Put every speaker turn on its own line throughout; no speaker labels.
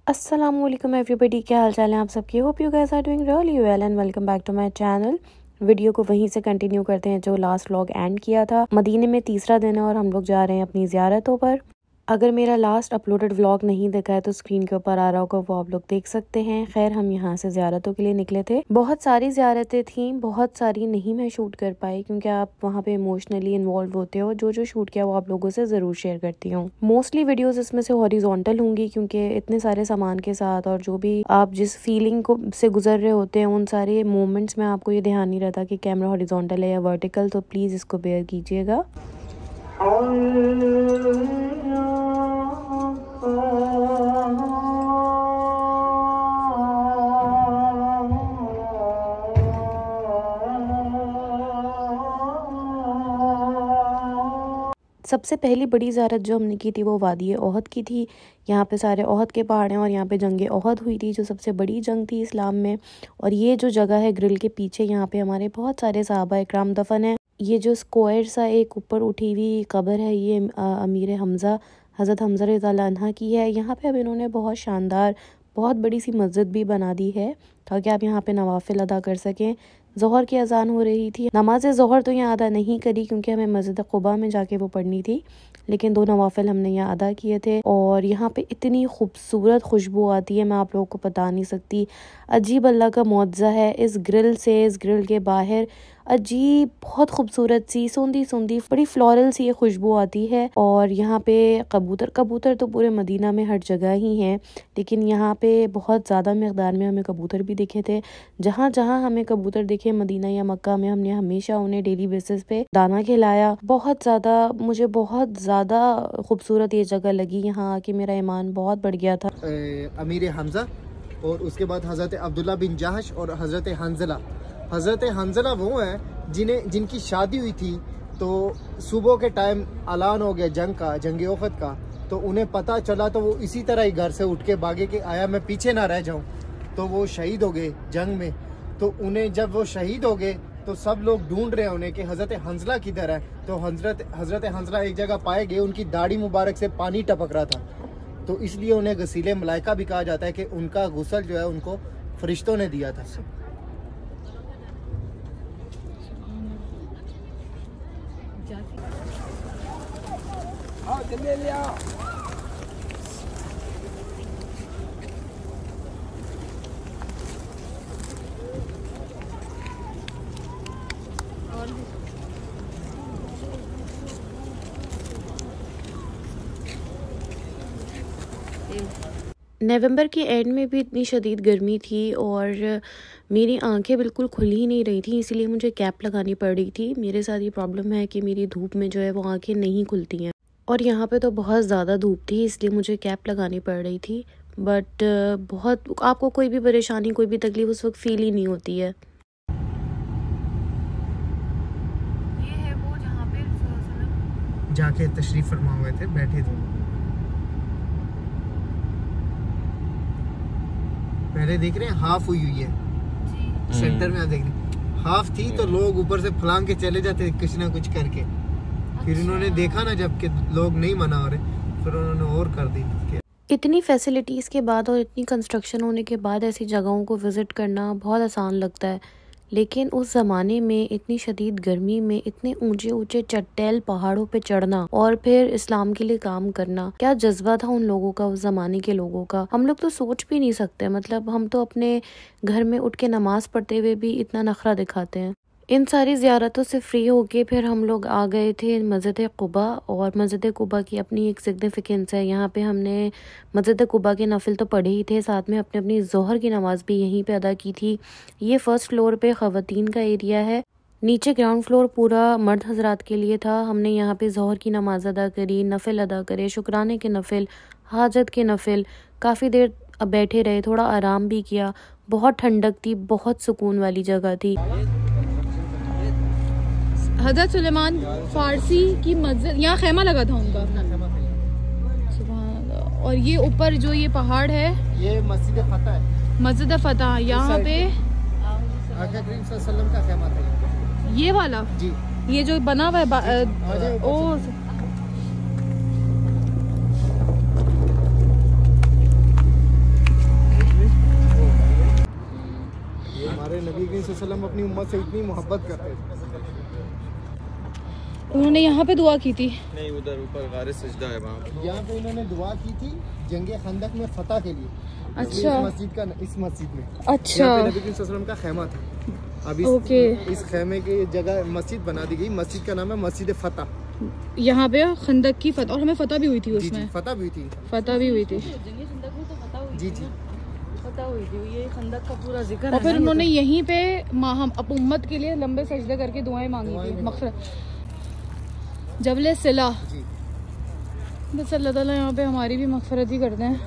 अस्सलामुअलैकुम एवरीबॉडी, क्या हाल चाल है आप सबके। Hope you guys are doing really well and welcome back to my channel. Video को वहीं से कंटिन्यू करते हैं जो लास्ट व्लॉग एंड किया था। मदीने में तीसरा दिन है और हम लोग जा रहे हैं अपनी ज़ियारतों पर। अगर मेरा लास्ट अपलोडेड व्लॉग नहीं देखा है तो स्क्रीन के ऊपर आ रहा होगा, वो आप लोग देख सकते हैं। खैर, हम यहाँ से ज़ियारतों के लिए निकले थे। बहुत सारी ज़ियारतें थीं, बहुत सारी नहीं मैं शूट कर पाई क्योंकि आप वहाँ पे इमोशनली इन्वॉल्व होते हो। जो शूट किया वो आप लोगों से ज़रूर शेयर करती हूँ। मोस्टली वीडियोज़ इसमें से हॉरिजॉन्टल होंगी क्योंकि इतने सारे सामान के साथ और जो भी आप जिस फीलिंग को से गुजर रहे होते हैं उन सारे मोमेंट्स में आपको ये ध्यान नहीं रहता कि कैमरा हॉरिजॉन्टल है या वर्टिकल, तो प्लीज़ इसको बेयर कीजिएगा। सबसे पहली बड़ी ज़ियारत जो हमने की थी वो वादी ओहद की थी। यहाँ पे सारे ओहद के पहाड़ हैं और यहाँ पे जंग ओहद हुई थी जो सबसे बड़ी जंग थी इस्लाम में। और ये जो जगह है ग्रिल के पीछे, यहाँ पे हमारे बहुत सारे सहाबा इकराम दफन हैं। ये जो स्क्वायर सा एक ऊपर उठी हुई कब्र है, ये अमीर हमज़ा हज़रत हमज़ा रज़ियल्लाहु अन्हु की है। यहाँ पे अब इन्होंने बहुत शानदार बहुत बड़ी सी मस्जिद भी बना दी है ताकि आप यहाँ पे नवाफिल अदा कर सकें। ज़ोहर की अजान हो रही थी। नमाज ज़ोहर तो यहाँ अदा नहीं करी क्योंकि हमें मस्जिद क़ुबा में जाके वो पढ़नी थी, लेकिन 2 नवाफिल हमने यहाँ अदा किए थे। और यहाँ पे इतनी खूबसूरत खुशबू आती है, मैं आप लोगों को बता नहीं सकती। अजीब अल्लाह का मुआज़ा है इस ग्रिल से। इस ग्रिल के बाहर अजीब बहुत खूबसूरत सी सूंदी बड़ी फ्लोरल सी ये खुशबू आती है। और यहाँ पे कबूतर तो पूरे मदीना में हर जगह ही हैं, लेकिन यहाँ पे बहुत ज़्यादा मकदार में हमें कबूतर भी दिखे थे। जहाँ जहाँ हमें कबूतर दिखे मदीना या मक्का में, हमने हमेशा उन्हें डेली बेसिस पे दाना खिलाया। मुझे बहुत ज़्यादा खूबसूरत ये जगह लगी। यहाँ आके मेरा ईमान बहुत बढ़ गया था।
अमीर हमज़ा और उसके बाद हज़रत अब्दुल्ला बिन जहश और हज़रत हंज़ला। हज़रत हंज़ला वो हैं जिनकी शादी हुई थी, तो सुबह के टाइम ऐलान हो गया जंग ओहद का। तो उन्हें पता चला तो वो इसी तरह ही घर से उठ के भागे के आया, मैं पीछे ना रह जाऊं। तो वो शहीद हो गए जंग में। तो उन्हें जब वो शहीद हो गए तो सब लोग ढूंढ रहे हैं उन्हें कि हज़रत हंज़ला किधर है। तो हज़रत हंज़ला एक जगह पाए गए, उनकी दाढ़ी मुबारक से पानी टपक रहा था। तो इसलिए उन्हें गसीले मलाइका भी कहा जाता है कि उनका गुस्ल जो है उनको फरिश्तों ने दिया था।
नवंबर के एंड में भी इतनी शदीद गर्मी थी और मेरी आंखें बिल्कुल खुल ही नहीं रही थी, इसीलिए मुझे कैप लगानी पड़ रही थी। मेरे साथ ये प्रॉब्लम है कि मेरी धूप में जो है वो आंखें नहीं खुलती हैं और यहाँ पे तो बहुत ज़्यादा धूप थी, इसलिए मुझे कैप लगानी पड़ रही थी। बट बहुत आपको कोई भी परेशानी कोई भी तकलीफ उस वक्त फील ही नहीं होती है।
ये है वो जहाँ पे
जाके तशरीफ फरमा हुए थे, बैठे थे। पहले देख रहे हैं हाफ हुई है सेंटर में, आप देख रहे हैं हाफ थी तो लोग ऊपर से फलांग के चले जाते कुछ ना कुछ करके। फिर उन्होंने देखा ना जब कि लोग नहीं मना हो रहे, फिर उन्होंने और कर दी।
इतनी फैसिलिटीज़ के बाद और इतनी कंस्ट्रक्शन होने के बाद ऐसी जगहों को विज़िट करना बहुत आसान लगता है, लेकिन उस ज़माने में इतनी शदीद गर्मी में इतने ऊंचे ऊंचे चट्टेल पहाड़ों पे चढ़ना और फिर इस्लाम के लिए काम करना, क्या जज्बा था उन लोगों का, उस ज़माने के लोगों का। हम लोग तो सोच भी नहीं सकते। मतलब हम तो अपने घर में उठ के नमाज पढ़ते हुए भी इतना नखरा दिखाते हैं। इन सारी ज़ियारतों से फ्री होके फिर हम लोग आ गए थे मस्जिद क़ुबा। और मस्जिद क़ुबा की अपनी एक सिग्निफिकेंस है। यहाँ पे हमने मस्जिद क़ुबा के नफिल तो पढ़े ही थे, साथ में अपनी ज़ोहर की नमाज़ भी यहीं पे अदा की थी। ये फर्स्ट फ्लोर पे ख़वातीन का एरिया है, नीचे ग्राउंड फ्लोर पूरा मर्द हजरात के लिए था। हमने यहाँ पे ज़ोहर की नमाज अदा करी, नफिल अदा करे, शुक्राने के नफिल, हाजत के नफिल। काफ़ी देर बैठे रहे, थोड़ा आराम भी किया। बहुत ठंडक थी, बहुत सुकून वाली जगह थी।
हज़रत सुलेमान फारसी की मस्जिद, यहाँ खेमा लगा था उनका। और ये ऊपर जो ये पहाड़ है
ये मस्जिद फतह है।
मस्जिद फतह, यहाँ पे
आका करीम सल्लल्लाहु अलैहि वसल्लम का खेमा था
ये वाला
जी।
ये जो बना हुआ है ओ
वसल्लम अपनी उम्मत से इतनी मोहब्बत करते थे।
उन्होंने यहाँ पे दुआ की थी?
नहीं, उधर ऊपर गारे सजदा है वहाँ पे।
यहाँ पे इन्होंने दुआ की थी जंगे खंदक में फतह के लिए।
अच्छा।
इस मस्जिद में
अच्छा,
यहाँ पे नबी करीम सल्लल्लाहु अलैहि वसल्लम का खेमा था। अब इस खेमे की जगह मस्जिद बना दी गई। मस्जिद का नाम है मस्जिद फतह।
यहाँ पे खंदक की फतह, और हमें फतह भी हुई थी
जी
उसमें।
फतह भी हुई थी।
फतह भी हुई थी
जी जी
ये खंदक का पूरा जिक्र
और फिर उन्होंने यहीं पे हम उम्मत के लिए लंबे सजदे करके दुआएं मांगी थी। मग़फ़िरत जबले सिला। बस अल्लाह ताला यहाँ पे हमारी भी मग़फ़िरत ही करते हैं।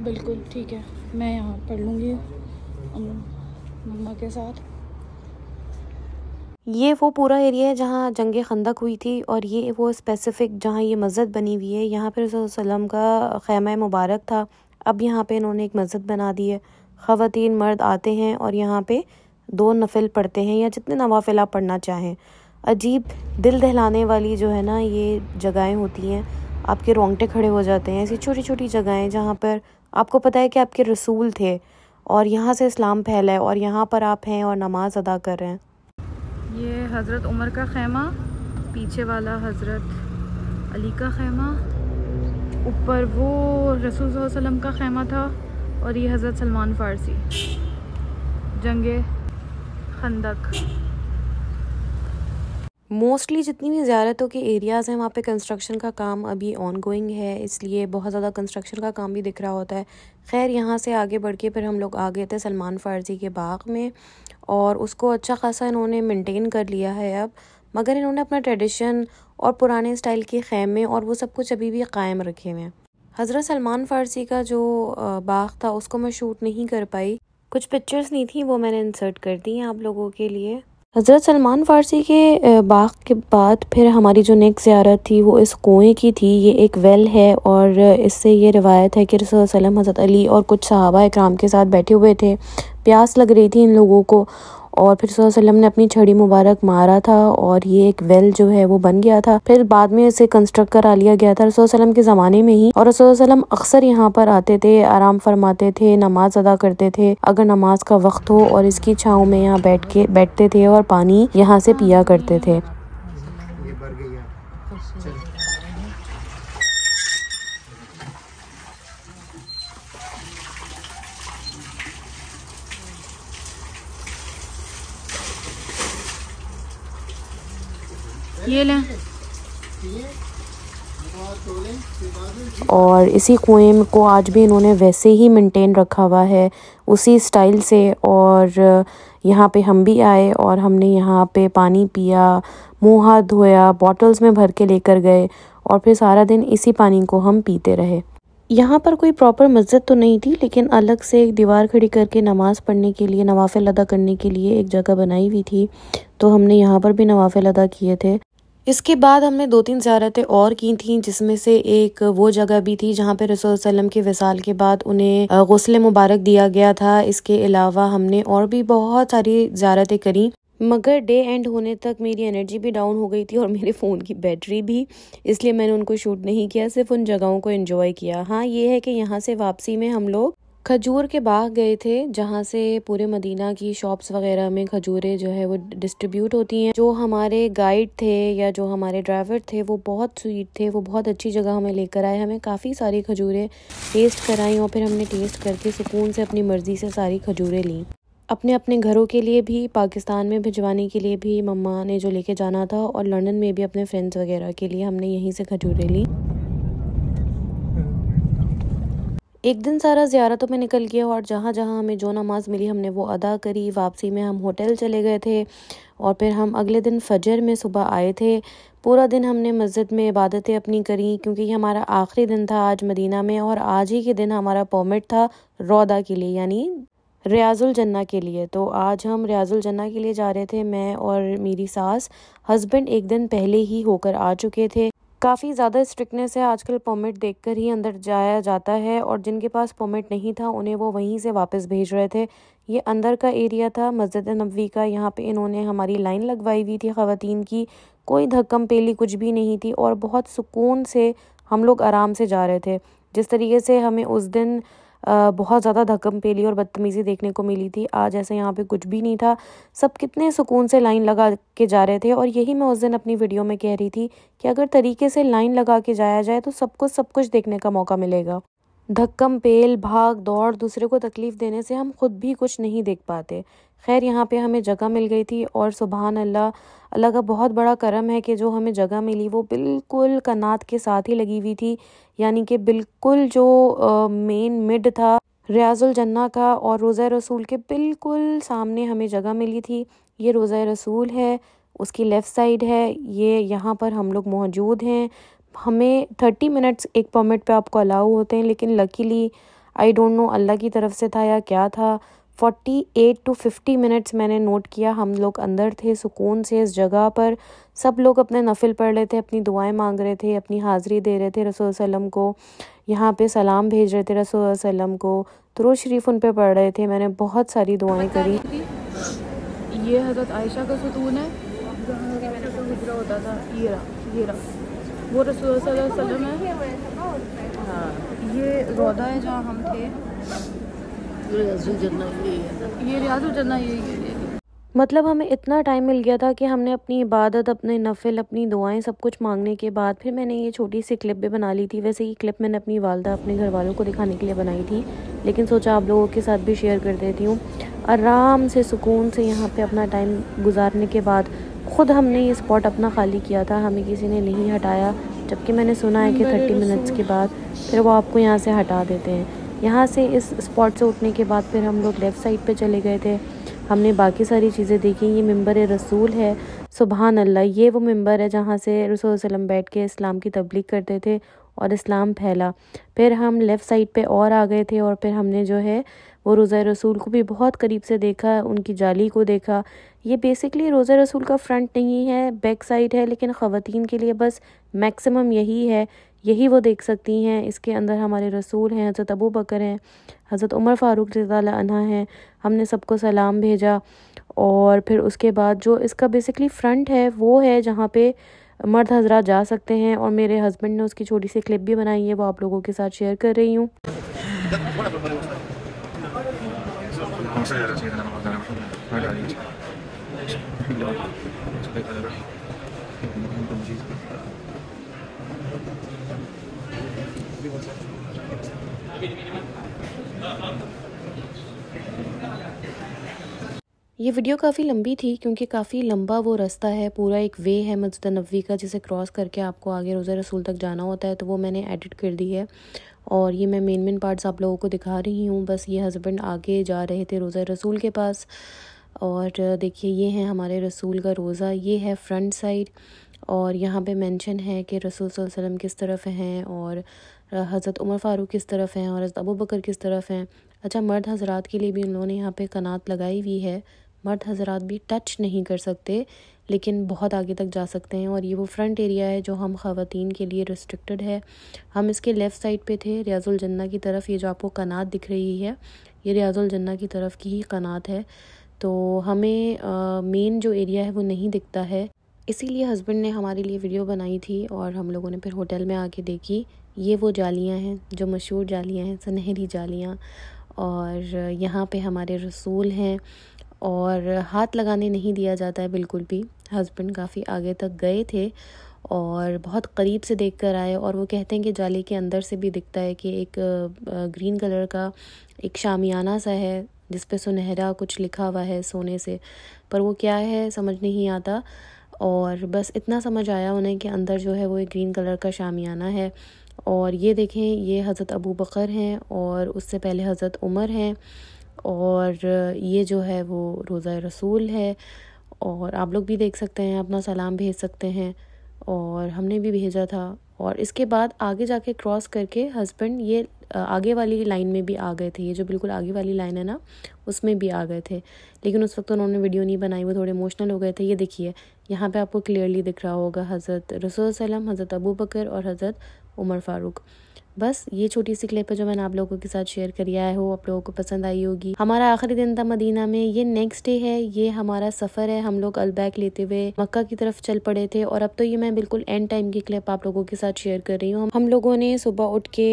बिल्कुल ठीक है, मैं यहाँ पढ़ लूँगी मम्मा के साथ।
ये वो पूरा एरिया है जहाँ जंग खंदक हुई थी और ये वो स्पेसिफ़िक जहाँ ये मस्जिद बनी हुई है। यहाँ पर रसूल सल्लम का ख़ैमा मुबारक था। अब यहाँ पे इन्होंने एक मस्जिद बना दी है। ख़वातीन मर्द आते हैं और यहाँ पे 2 नफिल पढ़ते हैं या जितने नवाफिल आप पढ़ना चाहें। अजीब दिल दहलाने वाली जो है ना ये जगहें होती हैं, आपके रोंगटे खड़े हो जाते हैं। ऐसी छोटी छोटी जगहें जहाँ पर आपको पता है कि आपके रसूल थे और यहाँ से इस्लाम फैला है और यहाँ पर आप हैं और नमाज अदा कर रहे हैं।
ये हज़रत उमर का ख़ैमा, पीछे वाला हज़रत अली का ख़ैमा, ऊपर वो रसूल सल्लल्लाहु अलैहि वसल्लम का ख़ैमा था और ये हज़रत सलमान फ़ारसी, जंगे खंदक।
मोस्टली जितनी भी ज़ियारतों के एरियाज़ हैं वहाँ पे कंस्ट्रक्शन का काम अभी ऑन गोइंग है, इसलिए बहुत ज़्यादा कंस्ट्रक्शन का काम भी दिख रहा होता है। खैर यहाँ से आगे बढ़ के फिर हम लोग आ गए थे सलमान फ़ारसी के बाग में और उसको अच्छा खासा इन्होंने मेंटेन कर लिया है अब, मगर इन्होंने अपना ट्रेडिशन और पुराने स्टाइल के ख़ैमे और वो सब कुछ अभी भी कायम रखे हुए हैं। हज़रत सलमान फ़ारसी का जो बाग था उसको मैं शूट नहीं कर पाई, कुछ पिक्चर्स नहीं थी, वो मैंने इंसर्ट कर दी हैं आप लोगों के लिए। हज़रत सलमान फ़ारसी के बाग के बाद फिर हमारी जो नेक्स्ट ज़ियारत थी वो इस कुएं की थी। ये एक वेल है और इससे ये रिवायत है कि रसूल सल्लल्लाहु अलैहि वसल्लम हज़रत अली और कुछ सहाबा इकराम के साथ बैठे हुए थे, प्यास लग रही थी इन लोगों को और फिर रसूल सल्लल्लाहु अलैहि वसल्लम ने अपनी छड़ी मुबारक मारा था और ये एक वेल जो है वो बन गया था। फिर बाद में इसे कंस्ट्रक्ट करा लिया गया था रसूल सल्लल्लाहु अलैहि वसल्लम के ज़माने में ही। और रसूल सल्लल्लाहु अलैहि वसल्लम अक्सर यहाँ पर आते थे, आराम फरमाते थे, नमाज अदा करते थे अगर नमाज का वक्त हो और इसकी छाँव में यहाँ बैठते थे और पानी यहाँ से पिया करते थे।
ये लें।
और इसी कुएं को आज भी इन्होंने वैसे ही मेंटेन रखा हुआ है उसी स्टाइल से। और यहाँ पे हम भी आए और हमने यहाँ पे पानी पिया, मुँह हाथ धोया, बॉटल्स में भर के लेकर गए और फिर सारा दिन इसी पानी को हम पीते रहे। यहाँ पर कोई प्रॉपर मस्जिद तो नहीं थी, लेकिन अलग से एक दीवार खड़ी करके नमाज़ पढ़ने के लिए, नवाफिल अदा करने के लिए एक जगह बनाई हुई थी, तो हमने यहाँ पर भी नवाफिल अदा किए थे। इसके बाद हमने 2-3 ज़ियारतें और की थीं, जिसमें से एक वो जगह भी थी जहाँ पे रसूल सल्लम के विसाल के बाद उन्हें गुस्ल मुबारक दिया गया था। इसके अलावा हमने और भी बहुत सारी ज़ियारतें करी, मगर डे एंड होने तक मेरी एनर्जी भी डाउन हो गई थी और मेरे फ़ोन की बैटरी भी, इसलिए मैंने उनको शूट नहीं किया, सिर्फ उन जगहों को एंजॉय किया। हाँ, ये है कि यहाँ से वापसी में हम लोग खजूर के बाग गए थे, जहाँ से पूरे मदीना की शॉप्स वगैरह में खजूरें जो है वो डिस्ट्रीब्यूट होती हैं। जो हमारे गाइड थे या जो हमारे ड्राइवर थे वो बहुत स्वीट थे, वो बहुत अच्छी जगह हमें लेकर आए, हमें काफ़ी सारी खजूरें टेस्ट कराई और फिर हमने टेस्ट करके सुकून से अपनी मर्ज़ी से सारी खजूरें लीं। अपने अपने घरों के लिए भी, पाकिस्तान में भिजवाने के लिए भी मम्मा ने जो लेके जाना था, और लंदन में भी अपने फ्रेंड्स वगैरह के लिए हमने यहीं से खजूरें ली। एक दिन सारा ज़ियारतों में निकल गया और जहाँ जहाँ हमें जो नमाज़ मिली हमने वो अदा करी। वापसी में हम होटल चले गए थे और फिर हम अगले दिन फजर में सुबह आए थे। पूरा दिन हमने मस्जिद में इबादतें अपनी करी, क्योंकि ये हमारा आखिरी दिन था आज मदीना में और आज ही के दिन हमारा परमिट था रौदा के लिए, यानी रियाजुल जन्ना के लिए। तो आज हम रियाजुल जन्ना के लिए जा रहे थे, मैं और मेरी सास। हस्बैंड एक दिन पहले ही होकर आ चुके थे। काफ़ी ज़्यादा स्ट्रिक्टनेस है आजकल, परमिट देखकर ही अंदर जाया जाता है और जिनके पास परमिट नहीं था उन्हें वो वहीं से वापस भेज रहे थे। ये अंदर का एरिया था मस्जिद नबवी का, यहाँ पे इन्होंने हमारी लाइन लगवाई हुई थी ख़वातीन की, कोई धक्कम पेली कुछ भी नहीं थी और बहुत सुकून से हम लोग आराम से जा रहे थे। जिस तरीके से हमें उस दिन बहुत ज़्यादा धक्कम पेली और बदतमीज़ी देखने को मिली थी, आज ऐसा यहाँ पे कुछ भी नहीं था। सब कितने सुकून से लाइन लगा के जा रहे थे और यही मैं उस दिन अपनी वीडियो में कह रही थी कि अगर तरीके से लाइन लगा के जाया जाए तो सब कुछ देखने का मौका मिलेगा। धक्कम पेल, भाग दौड़, दूसरे को तकलीफ़ देने से हम खुद भी कुछ नहीं देख पाते। खैर यहाँ पे हमें जगह मिल गई थी और सुबहान अल्लाह, अल्लाह का बहुत बड़ा करम है कि जो हमें जगह मिली वो बिल्कुल कनात के साथ ही लगी हुई थी, यानी कि बिल्कुल जो मेन मिड था रियाजुल जन्ना का और रोज़ा रसूल के बिल्कुल सामने हमें जगह मिली थी। ये रोज़ा रसूल है, उसकी लेफ़्ट साइड है, ये यहाँ पर हम लोग मौजूद हैं। हमें 30 मिनट्स एक परमिट पे आपको अलाउ होते हैं, लेकिन लकीली आई डोंट नो अल्लाह की तरफ से था या क्या था, 48 टू 50 मिनट्स मैंने नोट किया हम लोग अंदर थे सुकून से इस जगह पर। सब लोग अपने नफिल पढ़ रहे थे, अपनी दुआएं मांग रहे थे, अपनी हाज़िरी दे रहे थे रसूल सल्लम को, यहाँ पे सलाम भेज रहे थे रसूल सल्लम को, दुरूद शरीफ उन पे पढ़ रहे थे। मैंने बहुत सारी दुआएं करी।
ये हज़रत आयशा का सुतून है जहाँ मैंने तो गुजरा होता था, ये रहा वो रसूल सल्लल्लाहु अलैहि वसल्लम है। हाँ, ये रौदा है जहाँ हम थे, ये रियाजुल जन्ना ये।
मतलब हमें इतना टाइम मिल गया था कि हमने अपनी इबादत, अपने नफिल, अपनी दुआएं सब कुछ मांगने के बाद फिर मैंने ये छोटी सी क्लिप भी बना ली थी। वैसे ये क्लिप मैंने अपनी वालदा, अपने घर वालों को दिखाने के लिए बनाई थी, लेकिन सोचा आप लोगों के साथ भी शेयर कर देती हूँ। आराम से सुकून से यहाँ पे अपना टाइम गुजारने के बाद खुद हमने ये स्पॉट अपना खाली किया था, हमें किसी ने नहीं हटाया, जबकि मैंने सुना है कि 30 मिनट्स के बाद फिर वो आपको यहाँ से हटा देते हैं। यहाँ से इस स्पॉट से उठने के बाद फिर हम लोग लेफ़्ट साइड पे चले गए थे, हमने बाकी सारी चीज़ें देखी। ये मिंबर रसूल है, सुबहान अल्लाह, ये वो मिंबर है जहाँ से रसूल सल्लम बैठ के इस्लाम की तबलीग करते थे और इस्लाम फैला। फिर हम लेफ़्ट साइड पे और आ गए थे और फिर हमने जो है वो रोज़ा रसूल को भी बहुत करीब से देखा, उनकी जाली को देखा। ये बेसिकली रोज़ा रसूल का फ्रंट नहीं है, बैक साइड है, लेकिन ख़वातीन के लिए बस मैक्सिमम यही है, यही वो देख सकती हैं। इसके अंदर हमारे रसूल हैं, हज़रत अबू बकर हैं, हज़रत उमर फ़ारूक रज़ियल्लाहु अन्हा हैं। हमने सबको सलाम भेजा और फिर उसके बाद जो इसका बेसिकली फ़्रंट है वो है जहाँ पे मर्द हज़रात जा सकते हैं, और मेरे हस्बैंड ने उसकी छोटी सी क्लिप भी बनाई है, वो आप लोगों के साथ शेयर कर रही हूँ। ये वीडियो काफ़ी लंबी थी क्योंकि काफ़ी लंबा वो रास्ता है, पूरा एक वे है मस्जिद नबवी का जिसे क्रॉस करके आपको आगे रोज़ा रसूल तक जाना होता है, तो वो मैंने एडिट कर दी है और ये मैं मेन पार्ट्स आप लोगों को दिखा रही हूँ। बस ये हस्बैंड आगे जा रहे थे रोज़ा रसूल के पास, और देखिए ये है हमारे रसूल का रोज़ा, ये है फ्रंट साइड, और यहाँ पे मेंशन है कि रसूल सल्लल्लाहु अलैहि वसल्लम किस तरफ हैं और हज़रत उमर फ़ारूक किस तरफ हैं और हज़रत अबू बकर किस तरफ हैं। अच्छा, मर्द हज़रात के लिए भी उन्होंने यहाँ पे कनात लगाई हुई है, मर्द हज़रात भी टच नहीं कर सकते लेकिन बहुत आगे तक जा सकते हैं। और ये वो फ्रंट एरिया है जो हम ख़वातीन के लिए रिस्ट्रिक्टेड है। हम इसके लेफ़्ट साइड पे थे रियाजुल जन्ना की तरफ, ये जो आपको कनात दिख रही है ये रियाजुल जन्ना की तरफ की ही कनात है, तो हमें मेन जो एरिया है वो नहीं दिखता है, इसीलिए हस्बैंड ने हमारे लिए वीडियो बनाई थी और हम लोगों ने फिर होटल में आके देखी। ये वो जालियाँ हैं जो मशहूर जालियाँ हैं, सुनहरी जालियाँ, और यहाँ पे हमारे रसूल हैं और हाथ लगाने नहीं दिया जाता है बिल्कुल भी। हस्बैंड काफ़ी आगे तक गए थे और बहुत करीब से देख कर आए, और वो कहते हैं कि जाली के अंदर से भी दिखता है कि एक ग्रीन कलर का एक शामियाना सा है जिस पे सुनहरा कुछ लिखा हुआ है सोने से, पर वो क्या है समझ नहीं आता। और बस इतना समझ आया उन्हें कि अंदर जो है वो एक ग्रीन कलर का शामियाना है। और ये देखें, ये हज़रत अबू बकर हैं और उससे पहले हज़रत उमर हैं, और ये जो है वो रोज़ा रसूल है। और आप लोग भी देख सकते हैं, अपना सलाम भेज सकते हैं, और हमने भी भेजा था। और इसके बाद आगे जाके क्रॉस करके हस्बैंड ये आगे वाली लाइन में भी आ गए थे, ये जो बिल्कुल आगे वाली लाइन है ना उसमें भी आ गए थे, लेकिन उस वक्त उन्होंने वीडियो नहीं बनाई, वो थोड़े इमोशनल हो गए थे। ये देखिए यहाँ पे आपको क्लियरली दिख रहा होगा हज़रत रसूल सल्लम, हज़रत अबू बकर और हज़रत उमर फ़ारूक। बस ये छोटी सी क्लिप है जो मैंने आप लोगों के साथ शेयर करी है। हो आप लोगों को पसंद आई होगी। हमारा आखिरी दिन था मदीना में, ये नेक्स्ट डे है, ये हमारा सफ़र है। हम लोग अलबैक लेते हुए मक्का की तरफ चल पड़े थे और अब तो ये मैं बिल्कुल एंड टाइम की क्लिप आप लोगों के साथ शेयर कर रही हूँ। हम लोगों ने सुबह उठ के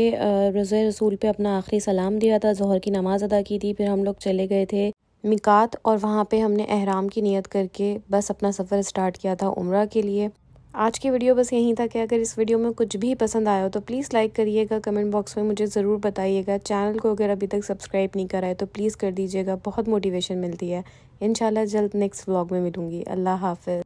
रोज़े रसूल पे अपना आखिरी सलाम दिया था, ज़ोहर की नमाज़ अदा की थी, फिर हम लोग चले गए थे मिकात और वहाँ पे हमने एहराम की नियत करके बस अपना सफ़र स्टार्ट किया था उम्रा के लिए। आज की वीडियो बस यहीं तक है। अगर इस वीडियो में कुछ भी पसंद आया हो तो प्लीज़ लाइक करिएगा, कमेंट बॉक्स में मुझे ज़रूर बताइएगा। चैनल को अगर अभी तक सब्सक्राइब नहीं करा है तो प्लीज़ कर दीजिएगा, बहुत मोटिवेशन मिलती है। इंशाल्लाह जल्द नेक्स्ट व्लॉग में मिलूँगी। अल्लाह हाफ़िज़।